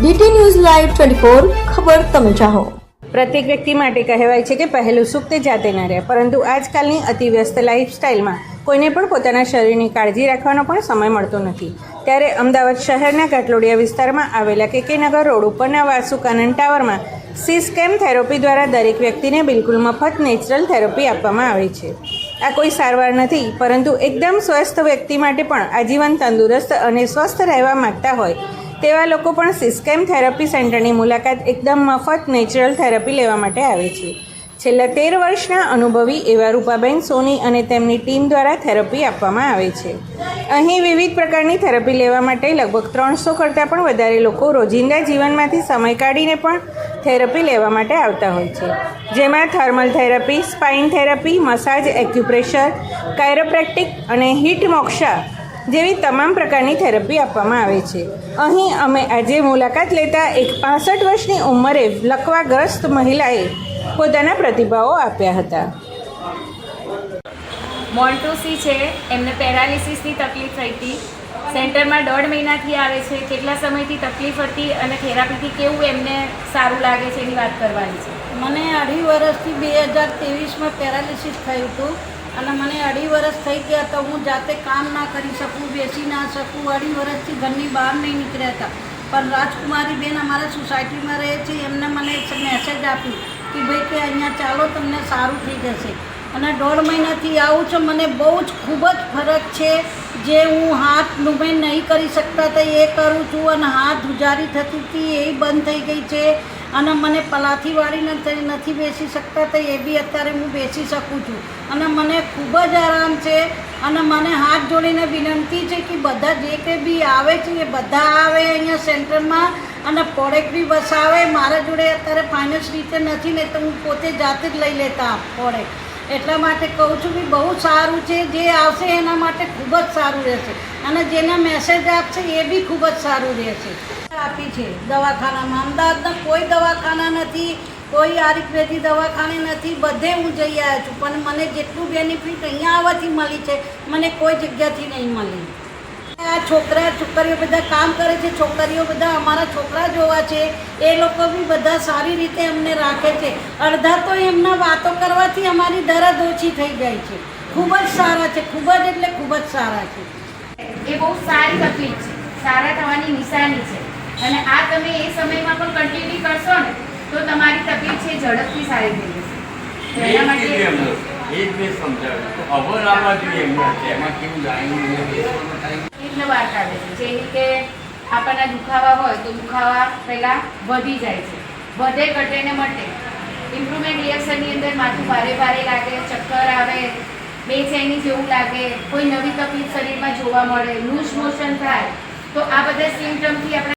DT news live 24 ખબર તમે ચાહો। પ્રત્યેક વ્યક્તિ માટે કહેવાય છે કે પહેલું સુખ તે જાતે ન રહે, પરંતુ આજકાલની અતિવ્યસ્ત લાઈફસ્ટાઈલમાં કોઈને પણ પોતાના શરીરની કાળજી રાખવાનો પણ સમય મળતો નથી। ત્યારે અમદાવાદ શહેરના ઘાટલોડિયા વિસ્તારમાં આવેલા KK નગર રોડ ઉપરના વાસુકાનન ટાવરમાં સિસ્કેમ થેરાપી દ્વારા દરેક વ્યક્તિને બિલકુલ મફત નેચરલ થેરાપી આપવામાં આવે છે। આ કોઈ સારવાર નથી, પરંતુ એકદમ સ્વસ્થ વ્યક્તિ માટે પણ આજીવન તંદુરસ્ત અને સ્વસ્થ રહેવા માગતા હોય તેવા લોકો પણ સિસ્કેમ થેરાપી સેન્ટરની મુલાકાત એકદમ મફત નેચરલ થેરાપી લેવા માટે આવે છે। છેલ્લા 13 વર્ષના અનુભવી એવા રૂપાબેન સોની અને તેમની ટીમ દ્વારા થેરાપી આપવામાં આવે છે। અહીં વિવિધ પ્રકારની થેરાપી લેવા માટે લગભગ 300 કરતાં પણ વધારે લોકો રોજિંદા જીવનમાંથી સમય કાઢીને પણ થેરાપી લેવા માટે આવતા હોય છે, જેમાં thermal therapy, spine therapy, massage, acupressure, chiropractic અને હીટ મોક્ષા જેવી તમામ પ્રકારની થેરાપી આપવામાં આવે છે। અહીં અમે આજે મુલાકાત લેતા એક 65 વર્ષની ઉંમરે લકવાગ્રસ્ત મહિલાએ પોતાના પ્રતિભાવો આપ્યા હતા। મોન્ટુસી છે, એમને પેરાલિસિસની તકલીફ થઈ હતી। સેન્ટરમાં 1.5 મહિનાથી આવે છે। કેટલા સમયથી તકલીફ હતી અને થેરાપીથી કેવું એમને સારું લાગે છે એની વાત કરવાની છે। મને 2.5 વર્ષથી 2023માં પેરાલિસિસ થયું હતું અને મને 2.5 વર્ષ થઈ ગયા તો હું જાતે કામ ના કરી શકું, બેસી ના શકું। 2.5 વર્ષથી ઘરની બહાર નહીં નીકળ્યા હતા, પણ રાજકુમારી બેન અમારા સોસાયટીમાં રહે છે, એમને મને મેસેજ આપ્યું કે ભાઈ કે અહીંયા ચાલો તમને સારું થઈ જશે। અને 1.5 મહિનાથી આવું છું, મને બહુ જ ખૂબ જ ફરક છે। જે હું હાથ મૂવમેન્ટ નહીં કરી શકતા હતા એ કરું છું, અને હાથ ધ્રુજારી થતી હતી એ બંધ થઈ ગઈ છે, અને મને પલાથીવાળી નથી બેસી શકતા તો એ બી અત્યારે હું બેસી શકું છું, અને મને ખૂબ જ આરામ છે। અને મને હાથ જોડીને વિનંતી છે કે બધા જે કંઈ બી આવે છે એ બધા આવે અહીંયા સેન્ટરમાં અને પ્રોડક્ટ બી વસાવે। મારા જોડે અત્યારે ફાઇનાન્સ રીતે નથી ને તો હું પોતે જાતે જ લઈ લેતા પ્રોડક્ટ, એટલા માટે કહું છું કે બહુ સારું છે। જે આવશે એના માટે ખૂબ જ સારું રહેશે, અને જેના મેસેજ આપશે એ બી ખૂબ જ સારું રહેશે। આપી છે દવાખાનામાં, અમદાવાદના કોઈ દવાખાના નથી, કોઈ આયુર્વેદિક દવાખાને નથી, બધે હું જઈ આવ્યા છું, પણ મને જેટલું બેનિફિટ અહીંયા આવવાથી મળી છે મને કોઈ જગ્યાથી નહીં મળી। આ છોકરીઓ બધા કામ કરે છે, છોકરીઓ બધા અમારા છોકરા જોવા છે, એ લોકો બી બધા સારી રીતે અમને રાખે છે। અડધા તો એમના વાતો કરવાથી અમારી દર્દ ઓછી થઈ જાય છે। ખૂબ જ સારા છે, ખૂબ જ એટલે ખૂબ જ સારા છે। એ બહુ સારી તકલીફ છે, સારા થવાની નિશાની છે, અને આ તમે એ સમયમાં પણ કન્ટિન્યુ કરશો ને તો તમારી તકલીફ છે ઝડપથી સારી થઈ જશે। એના માટે વાર કાઢે છે, જેવી કે આપણને દુખાવા હોય તો દુખાવા પહેલાં વધી જાય છે, વધે ઘટે ને મટે। ઇમ્પ્રુવમેન્ટ રિએક્શનની અંદર માથું ભારે ભારે લાગે, ચક્કર આવે, બેચેની જેવું લાગે, કોઈ નવી તકલીફ શરીરમાં જોવા મળે, લૂઝ મોશન થાય, તો આ બધા સિમ્પટમથી આપણે